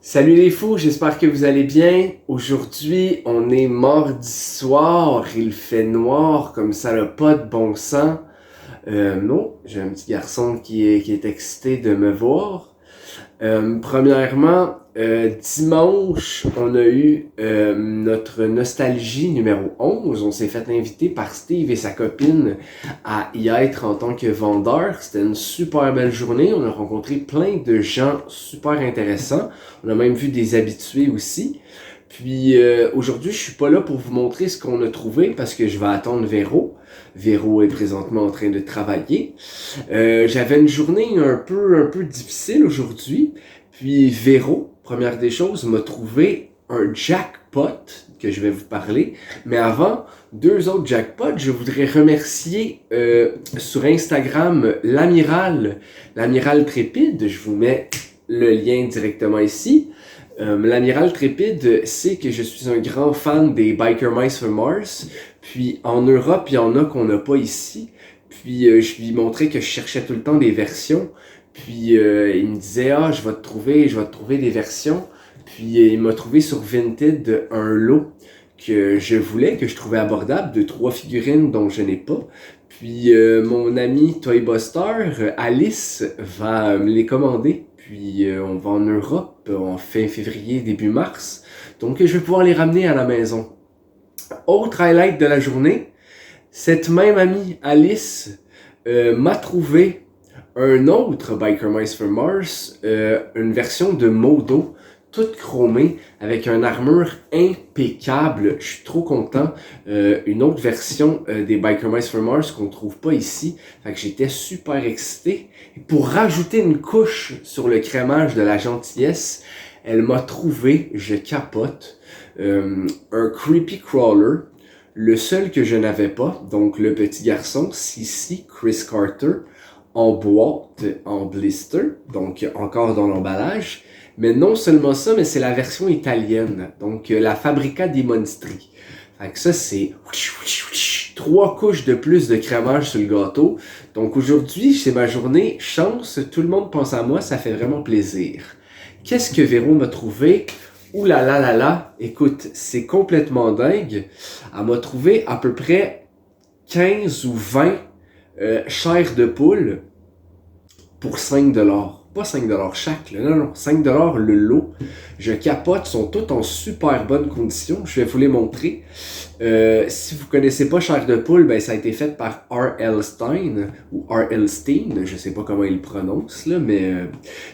Salut les fous, j'espère que vous allez bien. Aujourd'hui, on est mardi soir, il fait noir comme ça n'a pas de bon sens. Non, j'ai un petit garçon qui est excité de me voir. Premièrement, dimanche, on a eu notre nostalgie numéro 11. On s'est fait inviter par Steve et sa copine à y être en tant que vendeur. C'était une super belle journée. On a rencontré plein de gens super intéressants. On a même vu des habitués aussi. Puis aujourd'hui, je suis pas là pour vous montrer ce qu'on a trouvé parce que je vais attendre Véro. Véro est présentement en train de travailler. J'avais une journée un peu difficile aujourd'hui. Puis Véro, première des choses, m'a trouvé un jackpot que je vais vous parler. Mais avant, deux autres jackpots, je voudrais remercier sur Instagram l'amiral Trépide. Je vous mets le lien directement ici. L'amiral Trépide sait que je suis un grand fan des Biker Mice for Mars. Puis en Europe, il y en a qu'on n'a pas ici. Puis je lui montrais que je cherchais tout le temps des versions. Puis il me disait, ah, je vais te trouver des versions. Puis il m'a trouvé sur Vinted un lot que je voulais, que je trouvais abordable, de 3 figurines dont je n'ai pas. Puis mon ami Toybuster, Alice, va me les commander. Puis on va en Europe en fin février, début mars. Donc je vais pouvoir les ramener à la maison. Autre highlight de la journée, cette même amie Alice m'a trouvé un autre Biker Mice for Mars, une version de Modo, toute chromée, avec une armure impeccable. Je suis trop content. Une autre version des Biker Mice for Mars qu'on ne trouve pas ici. Fait que j'étais super excité. Et pour rajouter une couche sur le crémage de la gentillesse, elle m'a trouvé, je capote, un Creepy Crawler. Le seul que je n'avais pas, donc le petit garçon, Sissi Chris Carter, en boîte, en blister, donc encore dans l'emballage. Mais non seulement ça, mais c'est la version italienne, donc la Fabrica di Monstri. Fait que ça, c'est 3 couches de plus de crémage sur le gâteau. Donc aujourd'hui, c'est ma journée chance, tout le monde pense à moi, ça fait vraiment plaisir. Qu'est-ce que Véro m'a trouvé? Ouh là là là là, écoute, c'est complètement dingue. Elle m'a trouvé à peu près 15 ou 20 chairs de poule pour 5$. Pas 5$ chaque, là, non, 5$ le lot. Je capote, sont toutes en super bonne condition. Je vais vous les montrer. Si vous connaissez pas chair de poule, ben ça a été fait par R.L. Stein ou R.L. Stein, je sais pas comment il le prononce là, mais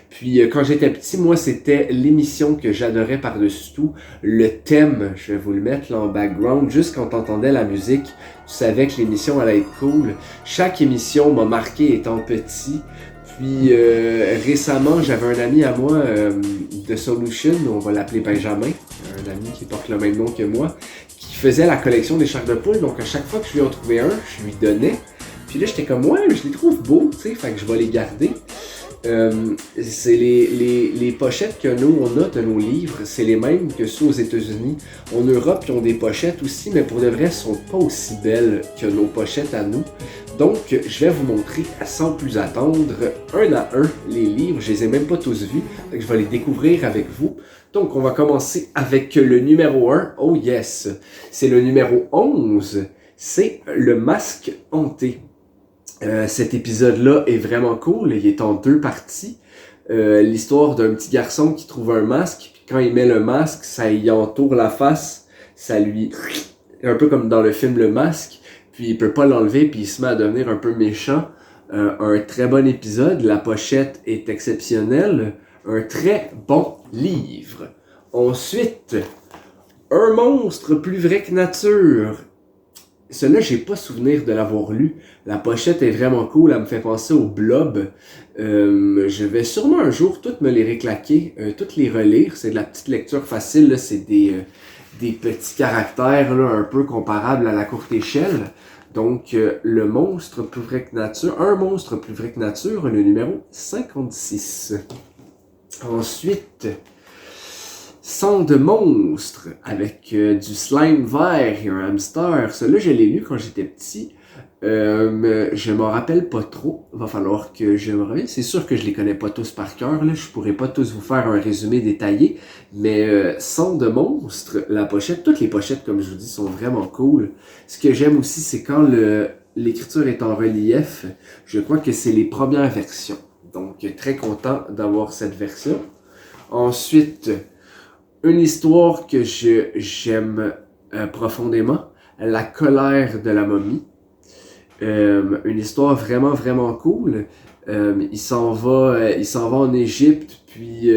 puis quand j'étais petit, moi c'était l'émission que j'adorais par-dessus tout, le thème, je vais vous le mettre là en background, juste quand t'entendais la musique, tu savais que l'émission allait être cool. Chaque émission m'a marqué étant petit. Puis récemment, j'avais un ami à moi de Solution, on va l'appeler Benjamin, un ami qui porte le même nom que moi, qui faisait la collection des chairs de poule. Donc à chaque fois que je lui en trouvais un, je lui donnais. Puis là, j'étais comme, ouais, mais je les trouve beaux, tu sais, fait que je vais les garder. C'est les pochettes que nous, on a de nos livres, c'est les mêmes que ceux aux États-Unis. En Europe, ils ont des pochettes aussi, mais pour de vrai, elles sont pas aussi belles que nos pochettes à nous. Donc, je vais vous montrer, sans plus attendre, un à un, les livres. Je les ai même pas tous vus, donc je vais les découvrir avec vous. Donc, on va commencer avec le numéro 1. Oh yes! C'est le numéro 11. C'est Le Masque Hanté. Cet épisode-là est vraiment cool. Il est en 2 parties. L'histoire d'un petit garçon qui trouve un masque, puis quand il met le masque, ça y entoure la face, ça lui... un peu comme dans le film Le Masque, puis il peut pas l'enlever, puis il se met à devenir un peu méchant. Un très bon épisode, la pochette est exceptionnelle, un très bon livre. Ensuite, Un monstre plus vrai que nature. Celui-là, j'ai pas souvenir de l'avoir lu. La pochette est vraiment cool, elle me fait penser au Blob. Je vais sûrement un jour toutes me les réclaquer, toutes les relire. C'est de la petite lecture facile, là. C'est des petits caractères là, un peu comparables à la courte échelle. Donc, le monstre plus vrai que nature, un monstre plus vrai que nature, le numéro 56. Ensuite, Sang de monstre avec du slime vert et un hamster. Celui-là, je l'ai lu quand j'étais petit. Je m'en rappelle pas trop. Va falloir que je me revienne. C'est sûr que je les connais pas tous par cœur, là. Je pourrais pas tous vous faire un résumé détaillé. Mais Sang de monstre, la pochette, toutes les pochettes, comme je vous dis, sont vraiment cool. Ce que j'aime aussi, c'est quand l'écriture est en relief. Je crois que c'est les premières versions. Donc, très content d'avoir cette version. Ensuite, une histoire que j'aime profondément, La colère de la momie. Une histoire vraiment vraiment cool. Il s'en va en Égypte, puis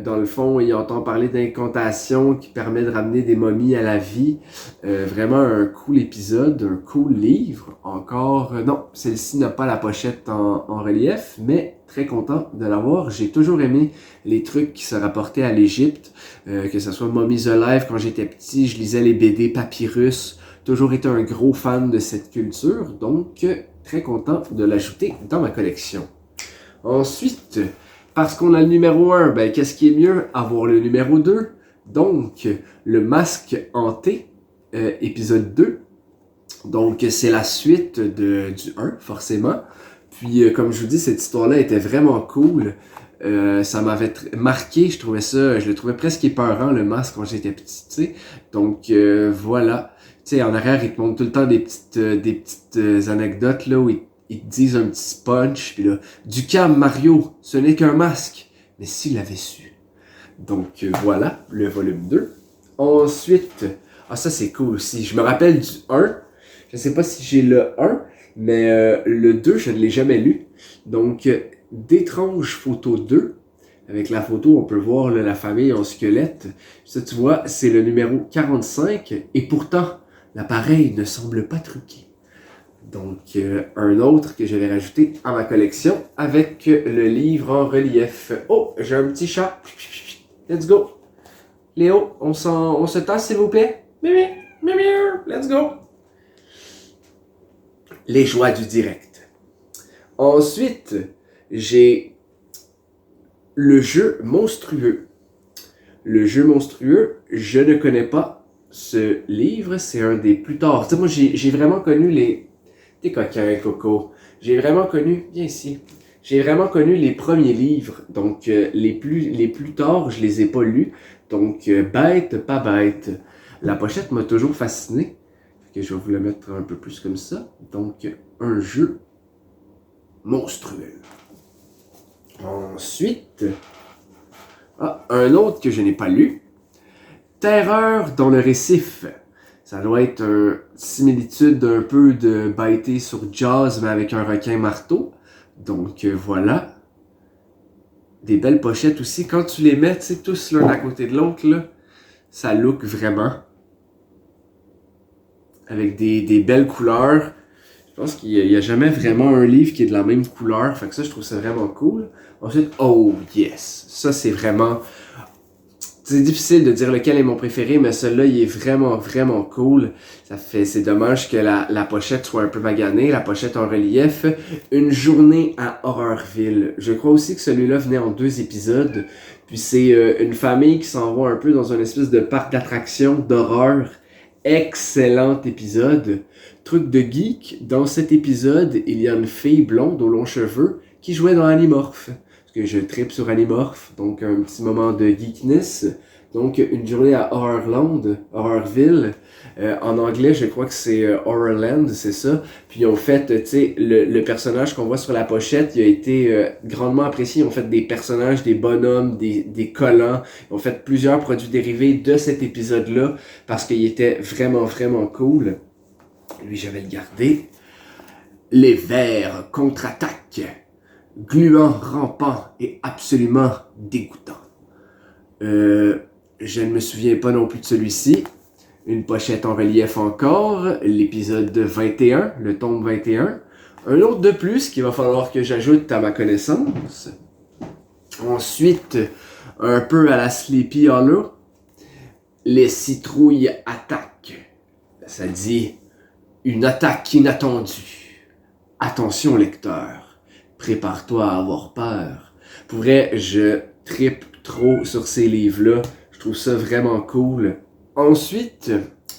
dans le fond, il entend parler d'incantation qui permet de ramener des momies à la vie. Vraiment un cool épisode, un cool livre. Encore, non, celle-ci n'a pas la pochette en relief, mais très content de l'avoir. J'ai toujours aimé les trucs qui se rapportaient à l'Égypte, que ce soit Mummies Alive quand j'étais petit, je lisais les BD Papyrus. Toujours été un gros fan de cette culture, donc très content de l'ajouter dans ma collection. Ensuite, parce qu'on a le numéro 1, ben qu'est-ce qui est mieux? Avoir le numéro 2. Donc, le masque hanté, épisode 2. Donc, c'est la suite du 1, forcément. Puis, comme je vous dis, cette histoire-là était vraiment cool. Ça m'avait marqué, je le trouvais presque épeurant, le masque, quand j'étais petit, tu sais. Donc, voilà. Tu sais, en arrière, ils te montrent tout le temps des petites anecdotes, là, où ils te disent un petit punch, puis là, du calme, Mario, ce n'est qu'un masque. Mais s'il l'avait su. Donc, voilà, le volume 2. Ensuite, ça c'est cool aussi. Je me rappelle du 1. Je sais pas si j'ai le 1, mais le 2, je ne l'ai jamais lu. Donc, d'étranges photos 2. Avec la photo, on peut voir là, la famille en squelette. Ça, tu vois, c'est le numéro 45. Et pourtant, l'appareil ne semble pas truqué. Donc, un autre que j'avais rajouté à ma collection avec le livre en relief. Oh, j'ai un petit chat. Let's go. Léo, on se tasse, s'il vous plaît? Mimi, mimi, let's go. Les joies du direct. Ensuite, j'ai le jeu monstrueux. Le jeu monstrueux, je ne connais pas ce livre, c'est un des plus tard. Tu sais, moi, j'ai vraiment connu les... T'es coquin, Coco. J'ai vraiment connu... Viens ici. J'ai vraiment connu les premiers livres. Donc, les plus tard, je les ai pas lus. Donc, bête, pas bête. La pochette m'a toujours fasciné. Fait que je vais vous le mettre un peu plus comme ça. Donc, un jeu monstrueux. Ensuite, un autre que je n'ai pas lu. Terreur dans le récif. Ça doit être une similitude un peu de bêter sur Jaws, mais avec un requin marteau. Donc voilà. Des belles pochettes aussi. Quand tu les mets, tu sais, tous l'un à côté de l'autre, là, ça look vraiment. Avec des belles couleurs. Je pense qu'il n'y a jamais vraiment un livre qui est de la même couleur. Fait que ça, je trouve ça vraiment cool. Ensuite, oh yes. Ça, c'est vraiment... C'est difficile de dire lequel est mon préféré, mais celui-là, il est vraiment, vraiment cool. C'est dommage que la pochette soit un peu maganée, la pochette en relief. Une journée à Horrorville. Je crois aussi que celui-là venait en 2 épisodes. Puis c'est une famille qui s'en va un peu dans une espèce de parc d'attractions d'horreur. Excellent épisode. Truc de geek, dans cet épisode, il y a une fille blonde aux longs cheveux qui jouait dans Animorph. Que je tripe sur Animorph, donc un petit moment de geekness. Donc une journée à Horrorville. En anglais, je crois que c'est Horrorland, c'est ça. Puis ils ont fait, tu sais, le personnage qu'on voit sur la pochette, il a été grandement apprécié. Ils ont fait des personnages, des bonhommes, des collants. Ils ont fait plusieurs produits dérivés de cet épisode-là parce qu'il était vraiment, vraiment cool. Lui, je vais le garder. Les vers contre-attaquent. Gluant, rampant et absolument dégoûtant. Je ne me souviens pas non plus de celui-ci. Une pochette en relief encore. L'épisode 21, le tome 21. Un autre de plus qu'il va falloir que j'ajoute à ma connaissance. Ensuite, un peu à la Sleepy Hollow. Les citrouilles attaquent. Ça dit une attaque inattendue. Attention lecteur. Prépare-toi à avoir peur. Pour vrai, je trippe trop sur ces livres-là. Je trouve ça vraiment cool. Ensuite,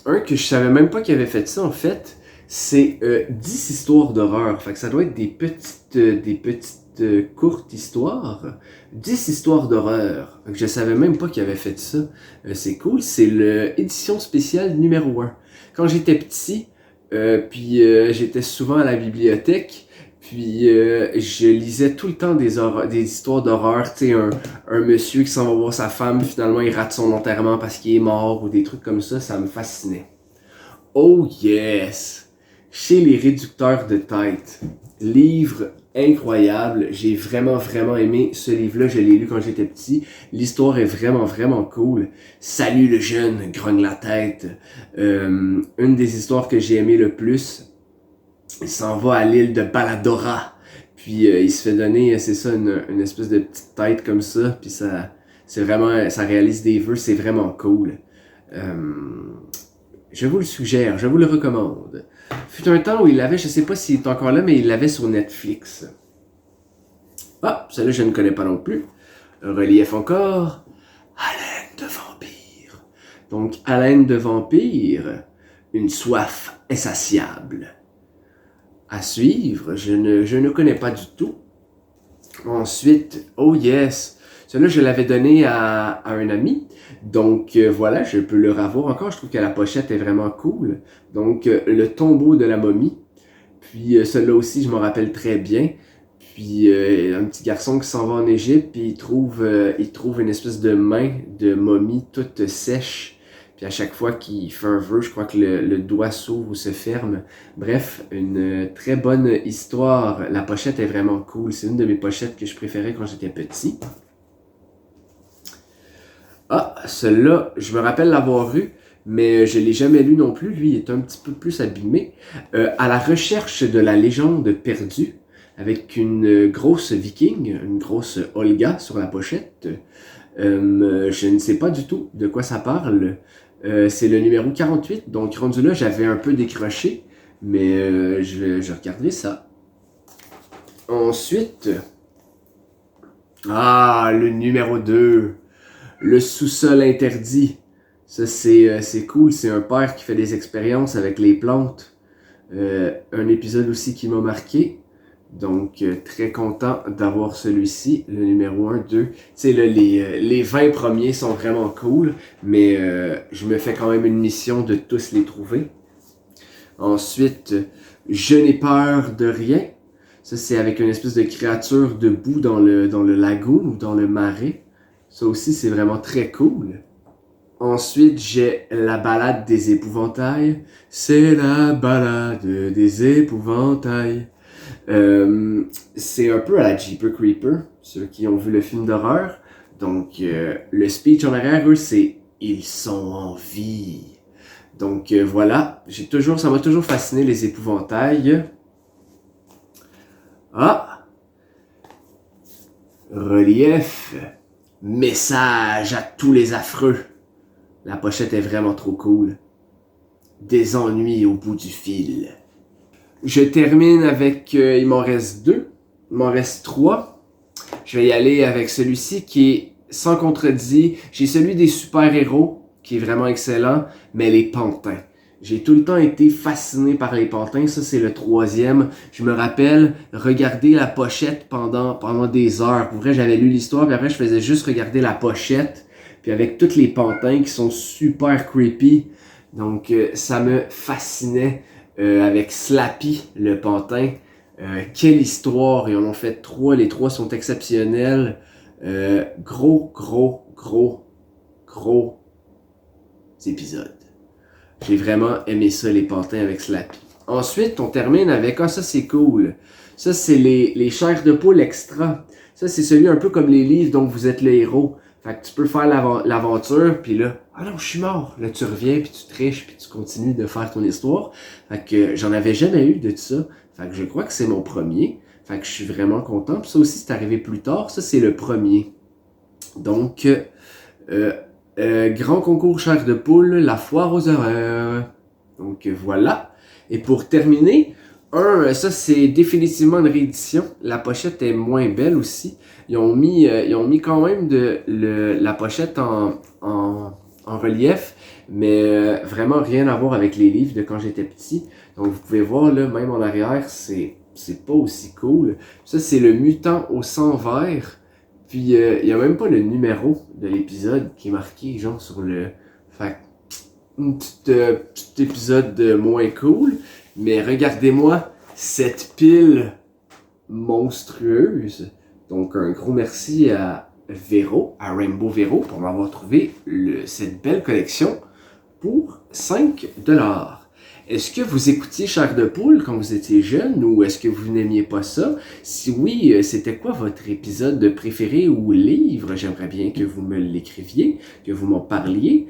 un que je savais même pas qu'il avait fait ça, en fait, C'est 10 histoires d'horreur. Fait que ça doit être des petites courtes histoires. 10 histoires d'horreur. Fait que je savais même pas qu'il avait fait ça. C'est cool. C'est l'édition spéciale numéro 1. Quand j'étais petit, j'étais souvent à la bibliothèque, je lisais tout le temps des histoires d'horreur. Tu sais, un monsieur qui s'en va voir sa femme, finalement il rate son enterrement parce qu'il est mort, ou des trucs comme ça me fascinait. Oh yes! Chez les réducteurs de tête. Livre incroyable. J'ai vraiment, vraiment aimé ce livre-là. Je l'ai lu quand j'étais petit. L'histoire est vraiment, vraiment cool. Salut le jeune, grogne la tête. Une des histoires que j'ai aimé le plus, il s'en va à l'île de Baladora. Puis il se fait donner, c'est ça, une espèce de petite tête comme ça. Puis ça réalise des vœux. C'est vraiment cool. Je vous le suggère, je vous le recommande. Fut un temps où il l'avait, je sais pas s'il est encore là, mais il l'avait sur Netflix. Ah, celle-là je ne connais pas non plus. Relief encore. Haleine de vampire. Donc, haleine de vampire, une soif insatiable. À suivre, je ne connais pas du tout. Ensuite, oh yes, celui-là je l'avais donné à un ami. Donc voilà, je peux le revoir encore. Je trouve que la pochette est vraiment cool. Donc le tombeau de la momie. Puis celui-là aussi, je m'en rappelle très bien. Puis un petit garçon qui s'en va en Égypte, puis il trouve une espèce de main de momie toute sèche. Puis à chaque fois qu'il fait un vœu, je crois que le doigt s'ouvre ou se ferme. Bref, une très bonne histoire. La pochette est vraiment cool. C'est une de mes pochettes que je préférais quand j'étais petit. Ah, celui-là, je me rappelle l'avoir eu, mais je ne l'ai jamais lu non plus. Lui, il est un petit peu plus abîmé. À la recherche de la légende perdue, avec une grosse viking, une grosse Olga sur la pochette. Je ne sais pas du tout de quoi ça parle. C'est le numéro 48, donc rendu là, j'avais un peu décroché, mais je regarderai ça. Ensuite, le numéro 2. Le sous-sol interdit. Ça, c'est cool. C'est un père qui fait des expériences avec les plantes. Un épisode aussi qui m'a marqué. Donc, très content d'avoir celui-ci, le numéro 1, 2. Tu sais, là, les 20 premiers sont vraiment cool, mais je me fais quand même une mission de tous les trouver. Ensuite, je n'ai peur de rien. Ça, c'est avec une espèce de créature debout dans le lagoon ou dans le marais. Ça aussi, c'est vraiment très cool. Ensuite, j'ai la balade des épouvantails. C'est la balade des épouvantails. C'est un peu à la Jeepers Creepers, ceux qui ont vu le film d'horreur. Donc, le speech en arrière, eux, c'est « Ils sont en vie ». Donc, voilà. Ça m'a toujours fasciné, les épouvantails. Ah! Relief. Message à tous les affreux. La pochette est vraiment trop cool. Des ennuis au bout du fil. Je termine avec... il m'en reste 2. Il m'en reste 3. Je vais y aller avec celui-ci qui est sans contredit. J'ai celui des super-héros qui est vraiment excellent, mais les pantins. J'ai tout le temps été fasciné par les pantins. Ça, c'est le 3e. Je me rappelle regarder la pochette pendant des heures. Pour vrai, j'avais lu l'histoire, puis après, je faisais juste regarder la pochette. Puis avec tous les pantins qui sont super creepy. Donc, ça me fascinait. Avec Slappy, le pantin. Quelle histoire! Ils en ont fait 3. Les 3 sont exceptionnels. Gros épisodes. J'ai vraiment aimé ça, les pantins avec Slappy. Ensuite, on termine avec... ça c'est cool. Ça, c'est les chairs de poule extra. Ça, c'est celui un peu comme les livres dont vous êtes le héros. Fait que tu peux faire l'aventure, puis là... non, je suis mort. Là, tu reviens, puis tu triches, puis tu continues de faire ton histoire. Fait que j'en avais jamais eu de ça. Fait que je crois que c'est mon premier. Fait que je suis vraiment content. Puis ça aussi, c'est arrivé plus tard. Ça, c'est le premier. Donc... grand concours chair de poule, la foire aux horreurs. Donc voilà. Et pour terminer, ça c'est définitivement une réédition. La pochette est moins belle aussi. Ils ont mis quand même la pochette en en relief, mais vraiment rien à voir avec les livres de quand j'étais petit. Donc vous pouvez voir là, même en arrière, c'est pas aussi cool. Ça, c'est le mutant au sang vert. Puis il y a même pas le numéro de l'épisode qui est marqué, genre sur le... Fait un petit épisode moins cool. Mais regardez-moi cette pile monstrueuse. Donc un gros merci à Véro, à Rainbow Véro, pour m'avoir trouvé cette belle collection pour 5$. Est-ce que vous écoutiez Chair de poule quand vous étiez jeune ou est-ce que vous n'aimiez pas ça? Si oui, c'était quoi votre épisode préféré ou livre? J'aimerais bien que vous me l'écriviez, que vous m'en parliez.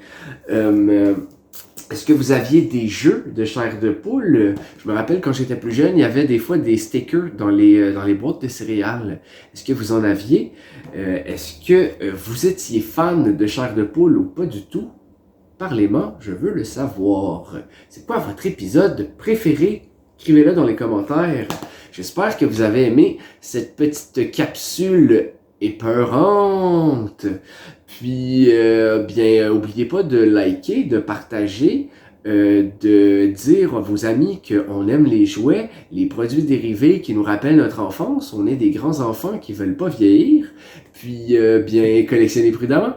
Est-ce que vous aviez des jeux de chair de poule? Je me rappelle quand j'étais plus jeune, il y avait des fois des stickers dans les boîtes de céréales. Est-ce que vous en aviez? Est-ce que vous étiez fan de chair de poule ou pas du tout? Parlez-moi, je veux le savoir. C'est quoi votre épisode préféré? Écrivez-le dans les commentaires. J'espère que vous avez aimé cette petite capsule épeurante. Puis, oubliez pas de liker, de partager, de dire à vos amis qu'on aime les jouets, les produits dérivés qui nous rappellent notre enfance. On est des grands enfants qui veulent pas vieillir. Puis, collectionnez prudemment.